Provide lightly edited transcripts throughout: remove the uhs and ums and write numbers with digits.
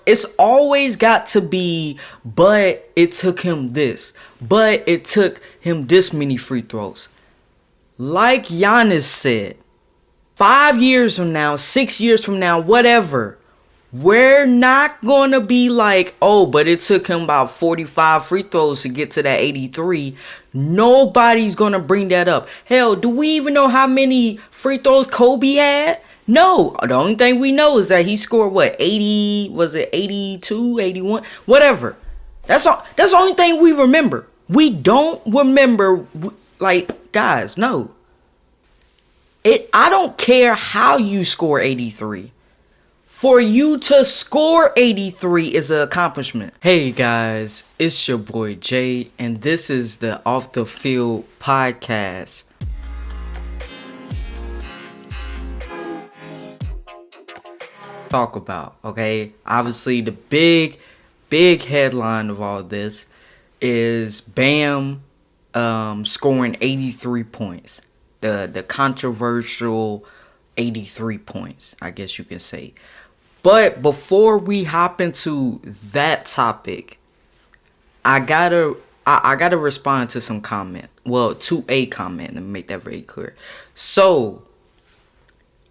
It's always got to be, but it took him this. But it took him this many free throws. Like Giannis said, 5 years from now, 6 years from now, whatever, we're not going to be like, oh, but it took him about 45 free throws to get to that 83. Nobody's going to bring that up. Hell, do we even know how many free throws Kobe had? No. The only thing we know is that he scored, 80, was it 82, 81? Whatever. That's the only thing we remember. We don't remember, like, guys, no. I don't care how you score 83. For you to score 83 is an accomplishment. Hey guys, it's your boy Jay, and this is the Off the Field podcast. Talk about, okay? Obviously, the big headline of all this is Bam scoring 83 points. The controversial 83 points, I guess you could say. But before we hop into that topic, I gotta respond to some comment. Well, to a comment, to make that very clear. So,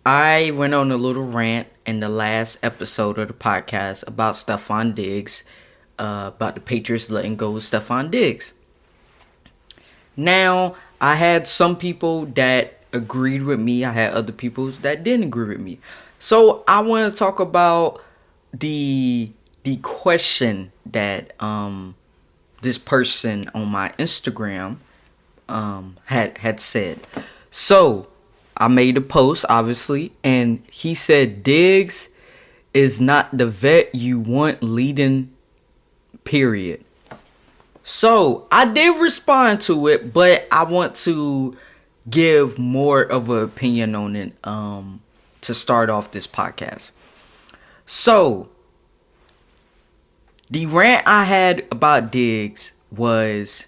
I went on a little rant in the last episode of the podcast about Stephon Diggs, about the Patriots letting go of Stephon Diggs. Now, I had some people that agreed with me. I had other people that didn't agree with me. So I want to talk about the question that this person on my Instagram had said. So I made a post, obviously, and he said Diggs is not the vet you want leading, period. So I did respond to it, but I want to give more of an opinion on it to start off this podcast. So the rant I had about Diggs was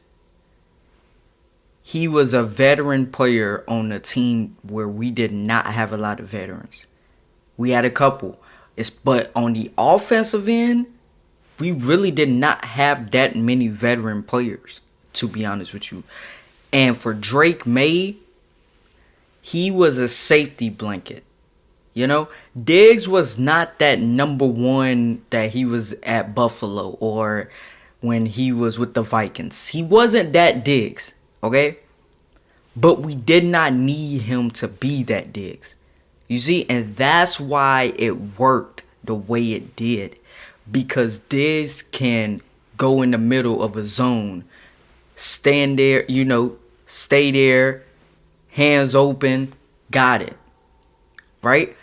he was a veteran player on a team where we did not have a lot of veterans. We had a couple. But on the offensive end, we really did not have that many veteran players, to be honest with you. And for Drake May, he was a safety blanket. Diggs was not that number one that he was at Buffalo or when he was with the Vikings. He wasn't that Diggs, okay? But we did not need him to be that Diggs. You see, and that's why it worked the way it did. Because Diggs can go in the middle of a zone, stand there, stay there, hands open, got it. Right?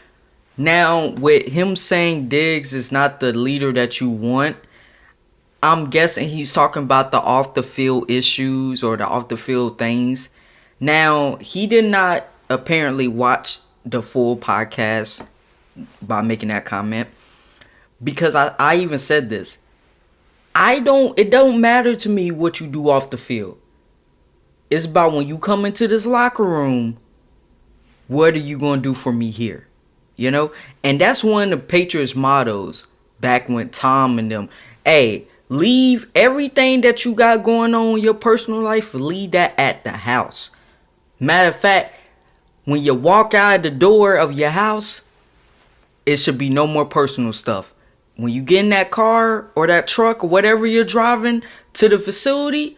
Now, with him saying Diggs is not the leader that you want, I'm guessing he's talking about the off the field issues or the off the field things. Now, he did not apparently watch the full podcast by making that comment. Because I even said this. It don't matter to me what you do off the field. It's about when you come into this locker room, what are you going to do for me here? And that's one of the Patriots mottos back when Tom and them, hey, leave everything that you got going on in your personal life, leave that at the house. Matter of fact, when you walk out the door of your house, it should be no more personal stuff. When you get in that car or that truck or whatever you're driving to the facility,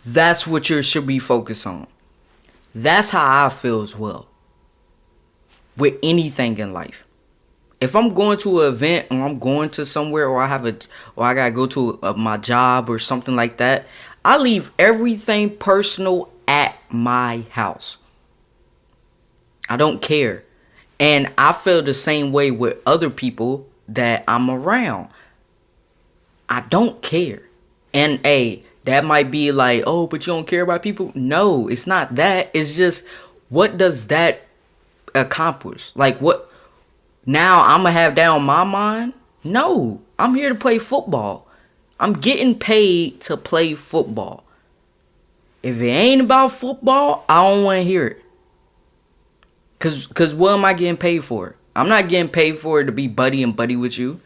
that's what you should be focused on. That's how I feel as well. With anything in life. If I'm going to an event or I'm going to somewhere or I gotta go to my job or something like that, I leave everything personal at my house. I don't care. And I feel the same way with other people that I'm around. I don't care. And that might be like, oh, but you don't care about people. No, it's not that. It's just, what does that accomplish? Like, what? Now I'm gonna have that on my mind? No, I'm here to play football. I'm getting paid to play football. If it ain't about football, I don't want to hear it. Cause what am I getting paid for? I'm not getting paid for it to be buddy and buddy with you.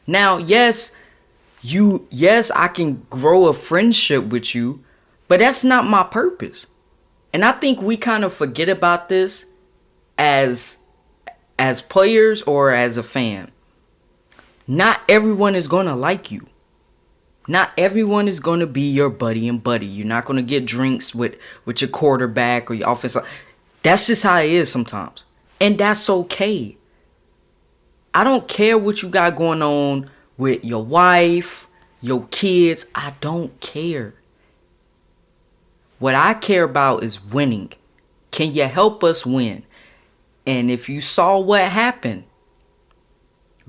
Now, yes, I can grow a friendship with you, but that's not my purpose. And I think we kind of forget about this as players or as a fan. Not everyone is going to like you. Not everyone is going to be your buddy and buddy. You're not going to get drinks with your quarterback or your offensive. That's just how it is sometimes. And that's okay. I don't care what you got going on with your wife, your kids. I don't care. What I care about is winning. Can you help us win? And if you saw what happened,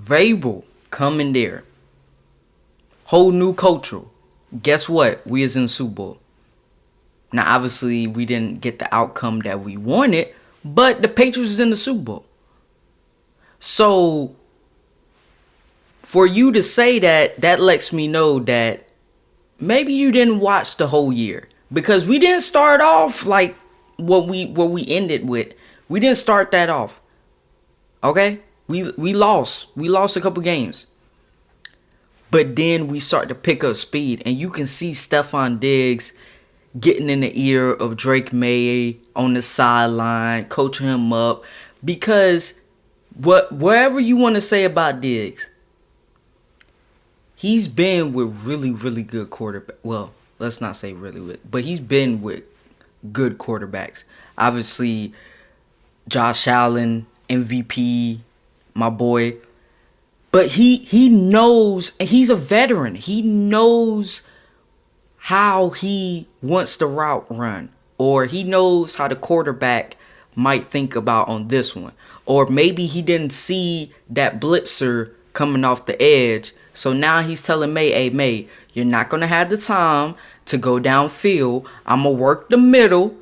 Vrabel coming there. Whole new culture. Guess what? We is in the Super Bowl. Now, obviously, we didn't get the outcome that we wanted, but the Patriots is in the Super Bowl. So, for you to say that, that lets me know that maybe you didn't watch the whole year. Because we didn't start off like what we ended with. We didn't start that off. Okay? We lost. We lost a couple games. But then we start to pick up speed. And you can see Stephon Diggs getting in the ear of Drake May on the sideline, coaching him up. Because wherever you want to say about Diggs, he's been with really, really good quarterback. Well, let's not say really with, but he's been with good quarterbacks. Obviously, Josh Allen, MVP, my boy. But he knows, and he's a veteran. He knows how he wants the route run. Or he knows how the quarterback might think about on this one. Or maybe he didn't see that blitzer coming off the edge. So now he's telling May, hey, May, you're not going to have the time to go downfield. I'm going to work the middle.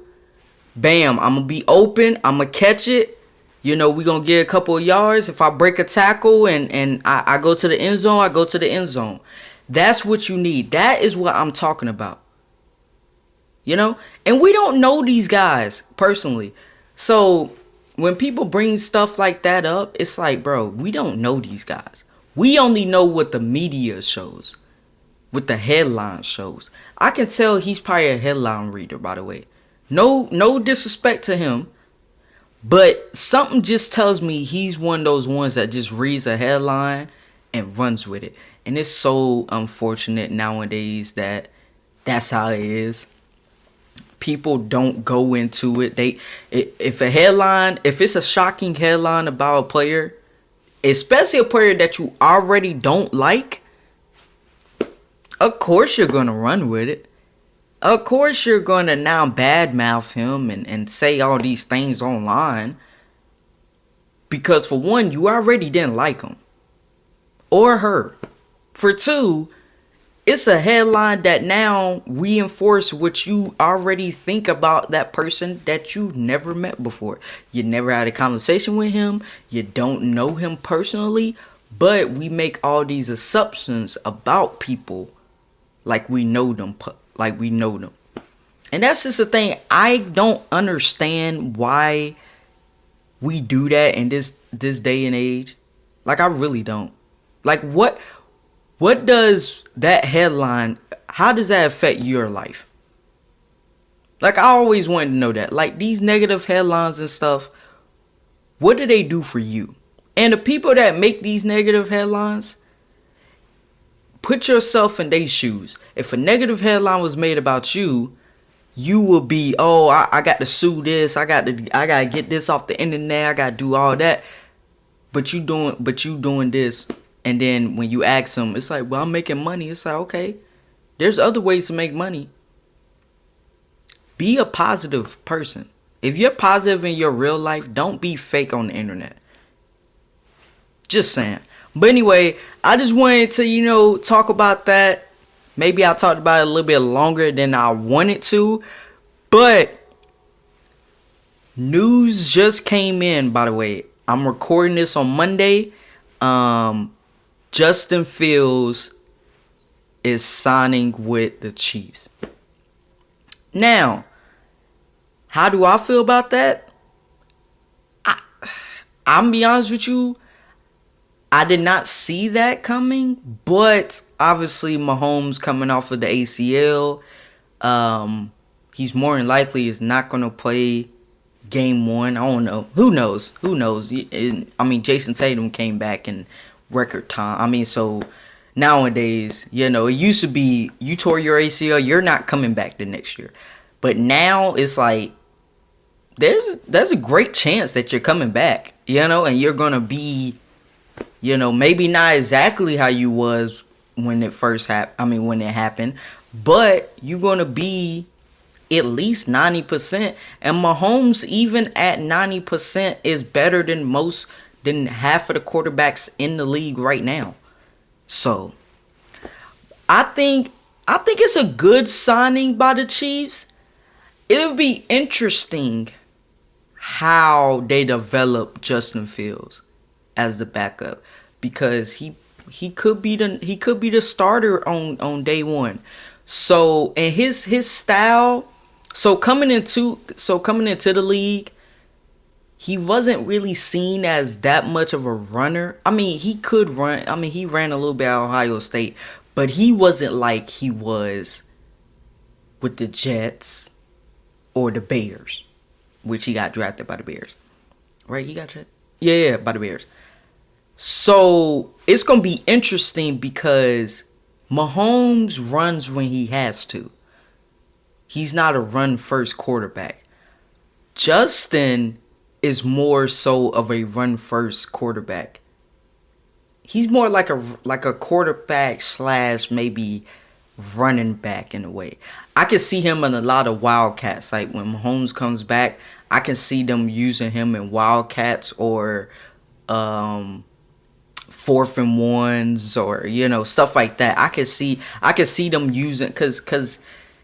Bam, I'm going to be open. I'm going to catch it. You know, we're going to get a couple of yards. If I break a tackle and I go to the end zone, I go to the end zone. That's what you need. That is what I'm talking about. You know? And we don't know these guys personally. So when people bring stuff like that up, it's like, bro, we don't know these guys. We only know what the media shows. What the headline shows. I can tell he's probably a headline reader, by the way. No disrespect to him. But something just tells me he's one of those ones that just reads a headline and runs with it. And it's so unfortunate nowadays that that's how it is. People don't go into it. If it's a shocking headline about a player, especially a player that you already don't like, of course you're going to run with it. Of course you're going to now badmouth him and say all these things online. Because for one, you already didn't like him. Or her. For two, it's a headline that now reinforces what you already think about that person that you never met before. You never had a conversation with him. You don't know him personally. But we make all these assumptions about people like we know them. And that's just the thing. I don't understand why we do that in this day and age. Like, I really don't. Like, what does that headline, how does that affect your life? Like, I always wanted to know that. Like, these negative headlines and stuff, what do they do for you? And the people that make these negative headlines, put yourself in their shoes. If a negative headline was made about you, you will be, oh, I got to sue this. I got to get this off the internet. I got to do all that. But you doing this. And then when you ask them, it's like, well, I'm making money. It's like, okay, there's other ways to make money. Be a positive person. If you're positive in your real life, don't be fake on the internet. Just saying. But anyway, I just wanted to, talk about that. Maybe I talked about it a little bit longer than I wanted to. But news just came in, by the way. I'm recording this on Monday. Justin Fields is signing with the Chiefs. Now, how do I feel about that? I'm be honest with you. I did not see that coming, but obviously Mahomes coming off of the ACL, he's more than likely is not going to play game one. I don't know. Who knows? Who knows? I mean, Jason Tatum came back in record time. I mean, so nowadays, it used to be you tore your ACL, you're not coming back the next year. But now it's like there's a great chance that you're coming back, and you're going to be, maybe not exactly how you was when it first happened. I mean, when it happened, but you're going to be at least 90%. And Mahomes, even at 90%, is better than half of the quarterbacks in the league right now. So I think it's a good signing by the Chiefs. It'll be interesting how they develop Justin Fields as the backup, because he could be the starter on day one. So, and his style, so coming into the league, he wasn't really seen as that much of a runner. I mean, he could run. I mean, he ran a little bit at Ohio State, but he wasn't like he was with the Jets or the Bears, which he got drafted by the Bears. Right? He got drafted? Yeah, by the Bears. So it's going to be interesting because Mahomes runs when he has to. He's not a run-first quarterback. Justin is more so of a run-first quarterback. He's more like a quarterback / maybe running back in a way. I can see him in a lot of Wildcats. Like when Mahomes comes back, I can see them using him in Wildcats or 4th and 1s or stuff like that. I can see them using because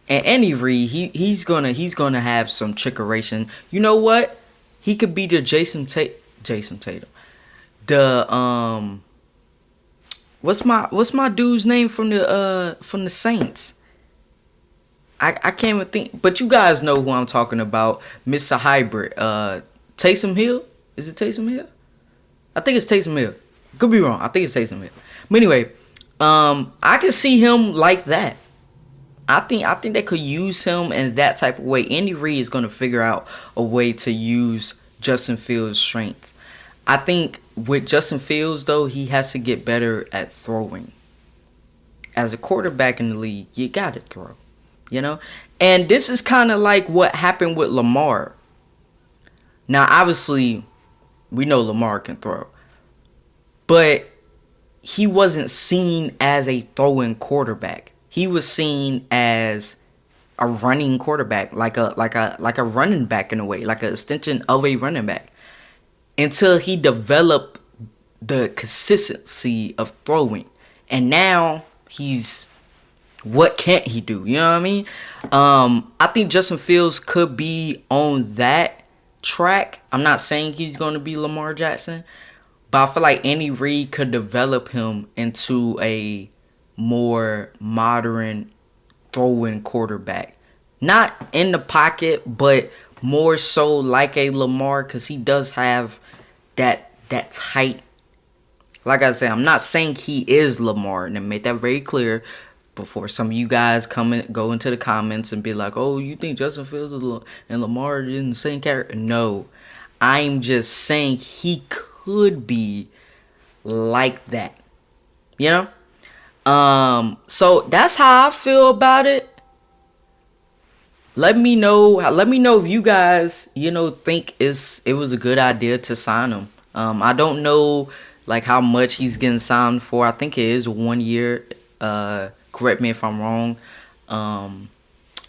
Andy Reid he's gonna have some trickeration. You know what? He could be the Jason Tatum. The what's my dude's name from the Saints? I can't even think, but you guys know who I'm talking about, Mr. Hybrid. Taysom Hill? Is it Taysom Hill? I think it's Taysom Hill. Could be wrong. I think it's Taysom Hill. But anyway, I can see him like that. I think they could use him in that type of way. Andy Reid is going to figure out a way to use Justin Fields' strengths. I think with Justin Fields, though, he has to get better at throwing. As a quarterback in the league, you got to throw. And this is kind of like what happened with Lamar. Now, obviously, we know Lamar can throw. But he wasn't seen as a throwing quarterback. He was seen as a running quarterback, like a running back in a way, like an extension of a running back, until he developed the consistency of throwing. And now what can't he do? You know what I mean? I think Justin Fields could be on that track. I'm not saying he's going to be Lamar Jackson, but I feel like Andy Reid could develop him into a more modern throwing quarterback. Not in the pocket, but more so like a Lamar, because he does have that tight. Like I said, I'm not saying he is Lamar, and I made that very clear before some of you guys go into the comments and be like, oh, you think Justin Fields and Lamar are in the same character? No. I'm just saying he could be like that. So that's how I feel about it. Let me know if you guys, think it was a good idea to sign him. I don't know like how much he's getting signed for. I think it is 1 year. Correct me if I'm wrong.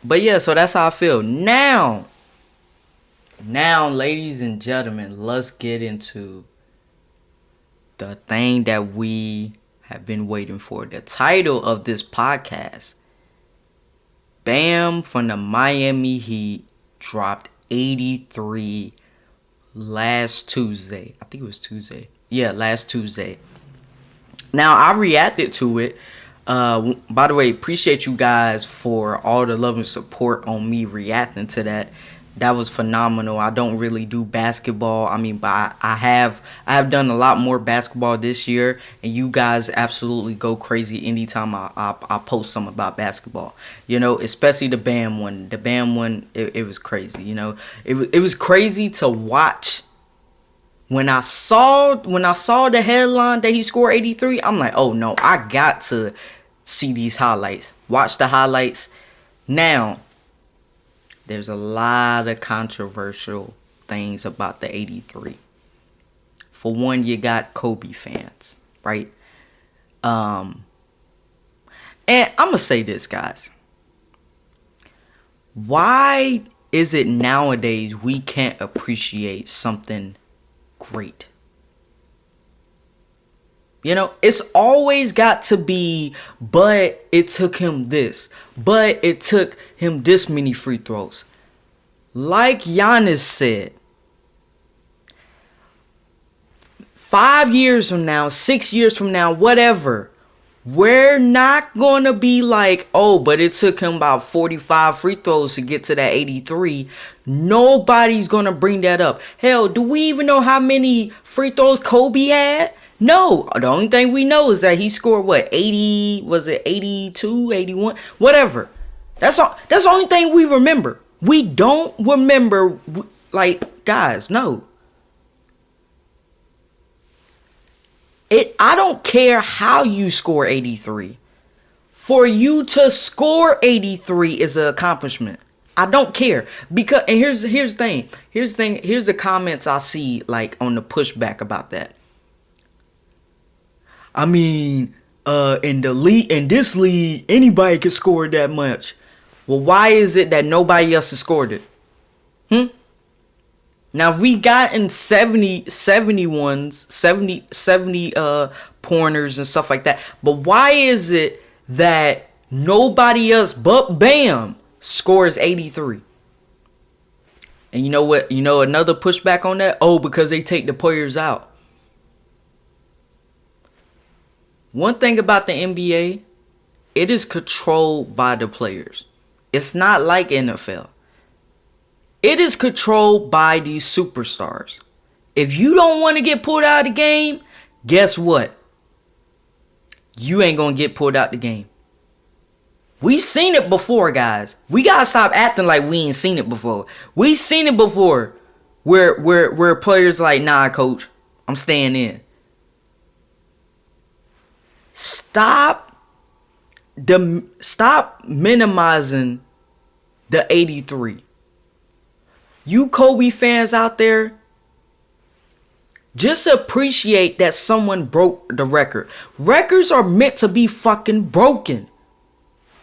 But yeah, so that's how I feel. Now, ladies and gentlemen, let's get into the thing that we have been waiting for. The title of this podcast. Bam from the Miami Heat dropped 83 last Tuesday. I think it was Tuesday. Yeah, last Tuesday. Now, I reacted to it. By the way, appreciate you guys for all the love and support on me reacting to that. That was phenomenal. I don't really do basketball. I mean, but I have done a lot more basketball this year, and you guys absolutely go crazy anytime I post something about basketball. You know, especially the Bam one. The Bam one, it was crazy. You know, it was crazy to watch. When I saw the headline that he scored 83, I'm like, oh no, I got to see these highlights. Watch the highlights. Now, there's a lot of controversial things about the 83. For one, you got Kobe fans, right? And I'm going to say this, guys. Why is it nowadays we can't appreciate something great? You know, it's always got to be, but it took him this. But it took him this many free throws. Like Giannis said, 5 years from now, 6 years from now, whatever, we're not going to be like, oh, but it took him about 45 free throws to get to that 83. Nobody's going to bring that up. Hell, do we even know how many free throws Kobe had? No. The only thing we know is that he scored, what, 80, was it 82, 81? Whatever. That's the only thing we remember. We don't remember, like, guys, no. I don't care how you score 83. For you to score 83 is an accomplishment. I don't care. Because, and here's the thing. Here's the comments I see, like, on the pushback about that. I mean, in this league, anybody can score that much. Well, why is it that nobody else has scored it? Now, we gotten 70 pointers and stuff like that. But why is it that nobody else but Bam scores 83? And you know what? You know another pushback on that? Oh, because they take the players out. One thing about the NBA, it is controlled by the players. It's not like NFL. It is controlled by these superstars. If you don't want to get pulled out of the game, guess what? You ain't going to get pulled out the game. We seen it before, guys. We got to stop acting like we ain't seen it before. We seen it before where players like, nah, coach, I'm staying in. Stop minimizing the 83. You Kobe fans out there, just appreciate that someone broke the record. Records are meant to be fucking broken.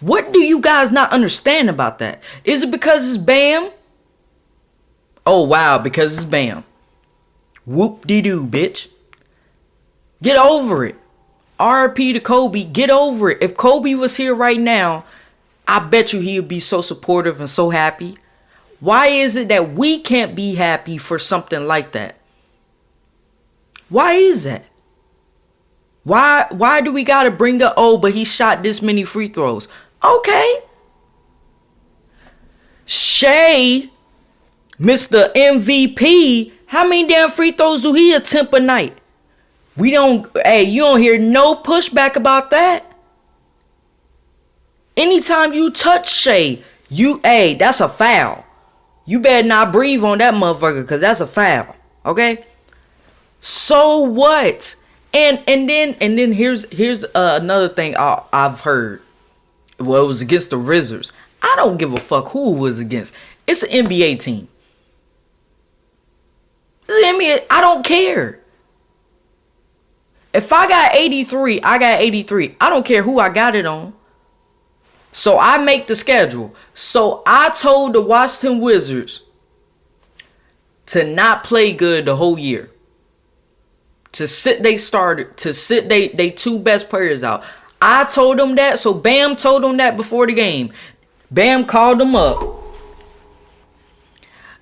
What do you guys not understand about that? Is it because it's Bam? Oh, wow, because it's Bam. Whoop-de-doo, bitch. Get over it. RP to Kobe, get over it. If Kobe was here right now, I bet you he would be so supportive and so happy. Why is it that we can't be happy for something like that? Why is that? Why do we gotta bring up, oh, but he shot this many free throws? Okay. Shea, Mr. MVP, how many damn free throws do he attempt a night? You don't hear no pushback about that. Anytime you touch Shea, that's a foul. You better not breathe on that motherfucker, because that's a foul. Okay? So what? And then here's another thing I've heard. Well, it was against the Wizards. I don't give a fuck who it was against. It's an NBA team. I don't care. If I got 83, I got 83. I don't care who I got it on. So I make the schedule. So I told the Washington Wizards to not play good the whole year. To sit they two best players out. I told them that. So Bam told them that before the game. Bam called them up.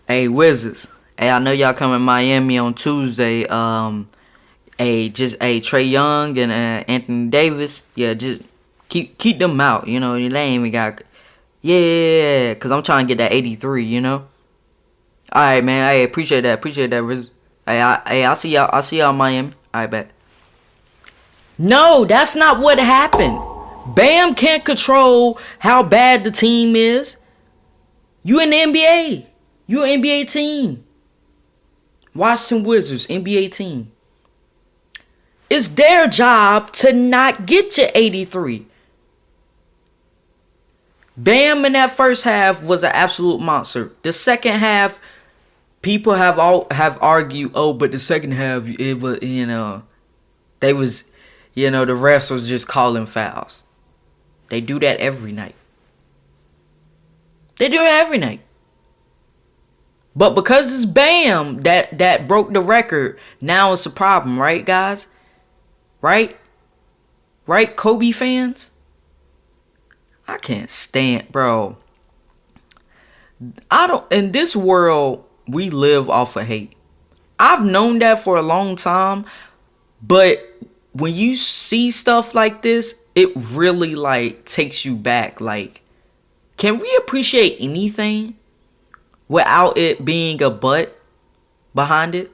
Hey, Wizards. Hey, I know y'all coming to Miami on Tuesday. Trae Young and Anthony Davis. Yeah, just keep them out. You know, they ain't even got. Yeah, because I'm trying to get that 83, you know. All right, man. I appreciate that. Appreciate that, Riz. Hey, I'll see y'all. I'll see y'all in Miami. All right, bet. No, that's not what happened. Bam can't control how bad the team is. You in the NBA. You an NBA team. Washington Wizards, NBA team. It's their job to not get you 83. Bam in that first half was an absolute monster. The second half, people have argued, oh, but the second half, it was, they was, the refs was just calling fouls. They do that every night. They do it every night. But because it's Bam that broke the record, now it's a problem, right, guys? Right? Right, Kobe fans? I can't stand, bro. In this world, we live off of hate. I've known that for a long time, but when you see stuff like this, it really takes you back. Can we appreciate anything without it being a but behind it?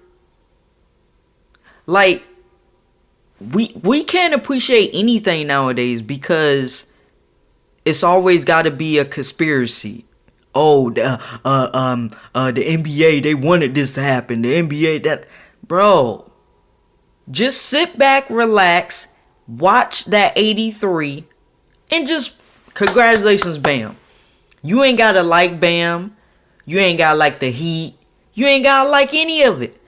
We can't appreciate anything nowadays because it's always got to be a conspiracy. Oh, the NBA, they wanted this to happen. The NBA, that, bro, just sit back, relax, watch that 83, and just congratulations, Bam. You ain't gotta like Bam. You ain't gotta like the Heat. You ain't gotta like any of it.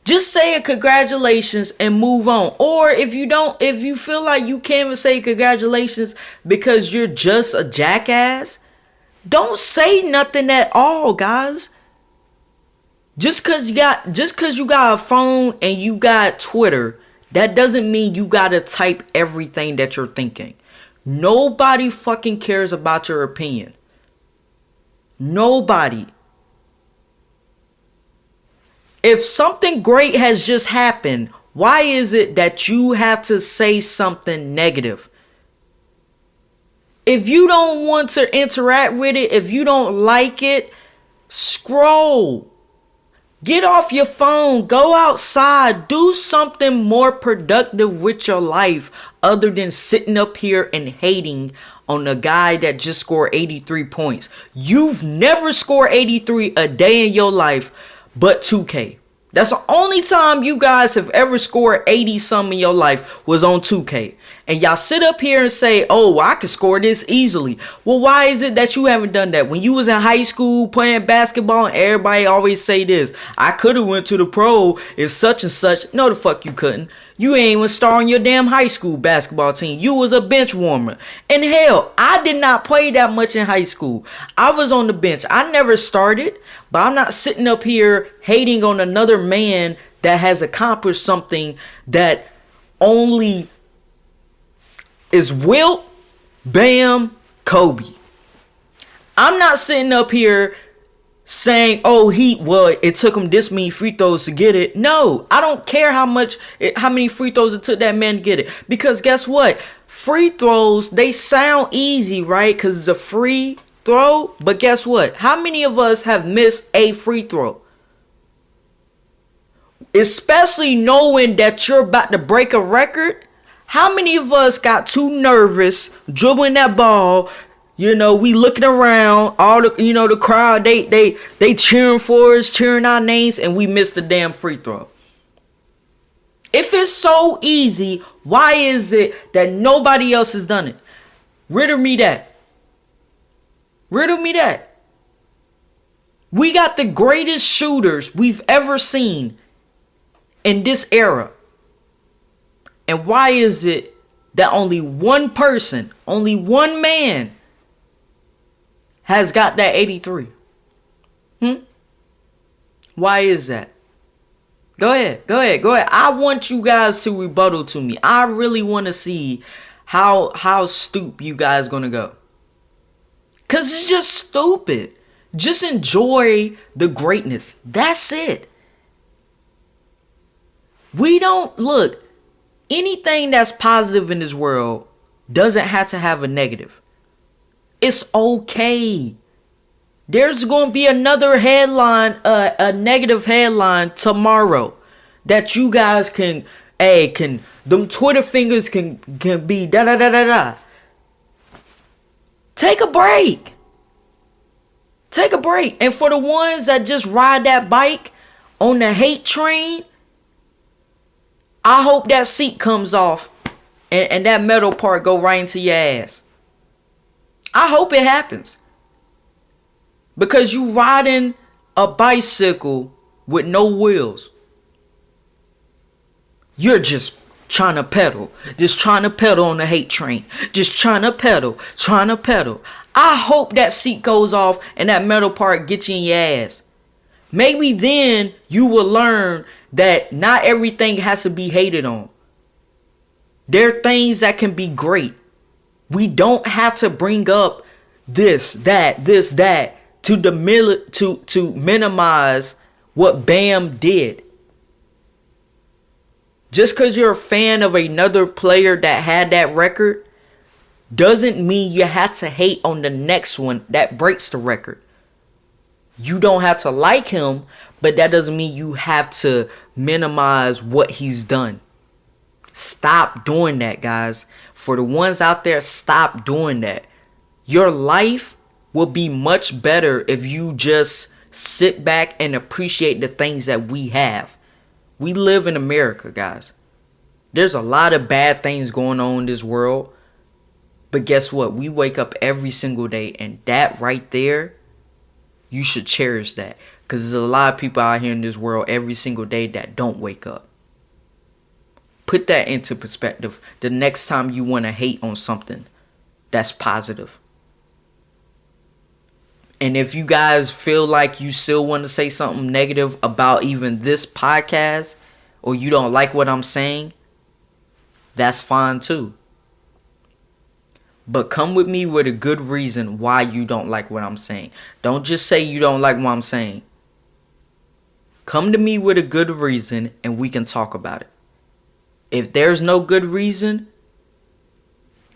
Just say a congratulations and move on. Or if you feel like you can't even say congratulations because you're just a jackass, don't say nothing at all, guys. Just cause you got a phone and you got Twitter, that doesn't mean you gotta type everything that you're thinking. Nobody fucking cares about your opinion. Nobody. If something great has just happened, why is it that you have to say something negative? If you don't want to interact with it, if you don't like it, scroll. Get off your phone. Go outside. Do something more productive with your life other than sitting up here and hating on the guy that just scored 83 points. You've never scored 83 a day in your life but 2K. That's the only time you guys have ever scored 80 something in your life was on 2K. And y'all sit up here and say, oh, I could score this easily. Well, why is it that you haven't done that? When you was in high school playing basketball, and everybody always say this, I could have went to the pro if such and such. No, the fuck you couldn't. You ain't even star on your damn high school basketball team. You was a bench warmer. And hell, I did not play that much in high school. I was on the bench. I never started. But I'm not sitting up here hating on another man that has accomplished something that only is Wilt, Bam, Kobe. I'm not sitting up here saying, oh, it took him this many free throws to get it. No, I don't care how many free throws it took that man to get it. Because guess what? Free throws, they sound easy, right? Because it's a free throw. But guess what? How many of us have missed a free throw? Especially knowing that you're about to break a record. How many of us got too nervous dribbling that ball? We looking around, all the crowd, they cheering for us, cheering our names, and we missed the damn free throw. If it's so easy, why is it that nobody else has done it? Riddle me that. Riddle me that. We got the greatest shooters we've ever seen in this era. And why is it that only one person, only one man has got that 83? Why is that? Go ahead. I want you guys to rebuttal to me. I really want to see how stupid you guys gonna go. Cause it's just stupid. Just enjoy the greatness. That's it. We don't look. Anything that's positive in this world doesn't have to have a negative. It's okay. There's going to be another headline, a negative headline tomorrow that you guys can, them Twitter fingers can be da da da da da. Take a break. Take a break. And for the ones that just ride that bike on the hate train, I hope that seat comes off and that metal part go right into your ass. I hope it happens. Because you riding a bicycle with no wheels. You're just trying to pedal. Just trying to pedal on the hate train. Just trying to pedal. Trying to pedal. I hope that seat goes off and that metal part gets you in your ass. Maybe then you will learn that not everything has to be hated on. There are things that can be great. We don't have to bring up this, that, to minimize what Bam did. Just because you're a fan of another player that had that record doesn't mean you have to hate on the next one that breaks the record. You don't have to like him, but that doesn't mean you have to minimize what he's done. Stop doing that, guys. For the ones out there, stop doing that. Your life will be much better if you just sit back and appreciate the things that we have. We live in America, guys. There's a lot of bad things going on in this world. But guess what? We wake up every single day, and that right there, you should cherish that. Because there's a lot of people out here in this world every single day that don't wake up. Put that into perspective the next time you want to hate on something that's positive. And if you guys feel like you still want to say something negative about even this podcast, or you don't like what I'm saying, that's fine too. But come with me with a good reason why you don't like what I'm saying. Don't just say you don't like what I'm saying. Come to me with a good reason and we can talk about it. If there's no good reason,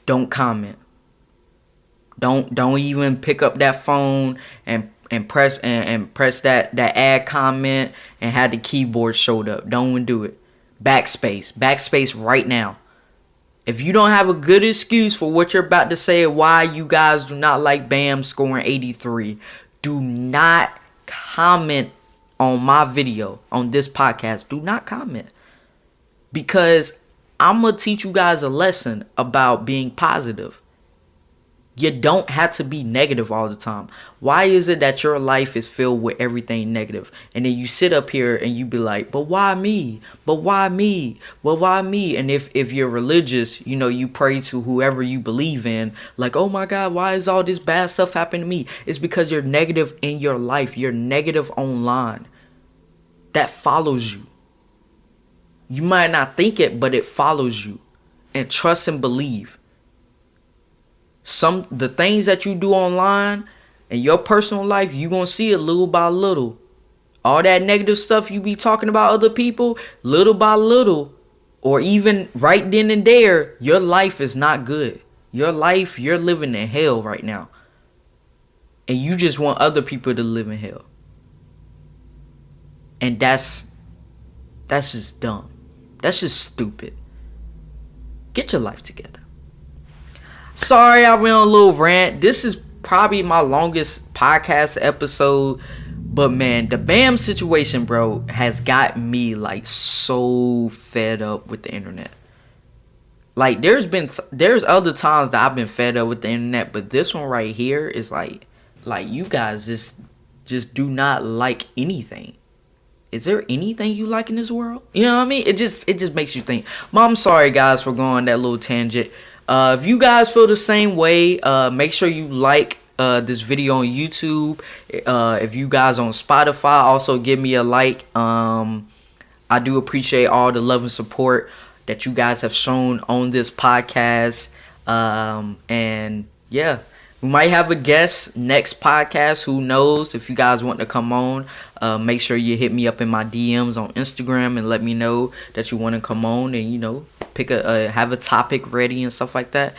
don't comment. Don't even pick up that phone and press that add comment and have the keyboard showed up. Don't even do it. Backspace right now. If you don't have a good excuse for what you're about to say, why you guys do not like Bam scoring 83, do not comment on my video, on this podcast. Do not comment. Because I'm going to teach you guys a lesson about being positive. You don't have to be negative all the time. Why is it that your life is filled with everything negative? And then you sit up here and you be like, but why me? But why me? Well, why me? And if you're religious, you know, you pray to whoever you believe in. Like, oh my God, why is all this bad stuff happening to me? It's because you're negative in your life. You're negative online. That follows you. You might not think it, but it follows you. And trust and believe. The things that you do online in your personal life, you're going to see it little by little. All that negative stuff you be talking about other people, little by little, or even right then and there, your life is not good. Your life, you're living in hell right now. And you just want other people to live in hell. And that's just dumb. That's just stupid. Get your life together. Sorry, I went on a little rant. This is probably my longest podcast episode. But man, the Bam situation, bro, has got me like so fed up with the internet. Like there's other times that I've been fed up with the internet, but this one right here is like you guys just do not like anything. Is there anything you like in this world? You know what I mean? It just makes you think. I'm sorry guys for going on that little tangent. If you guys feel the same way, make sure you like this video on YouTube. If you guys on Spotify, also give me a like. I do appreciate all the love and support that you guys have shown on this podcast. And yeah, we might have a guest next podcast. Who knows? If you guys want to come on, make sure you hit me up in my DMs on Instagram and let me know that you want to come on and, you know, have a topic ready and stuff like that.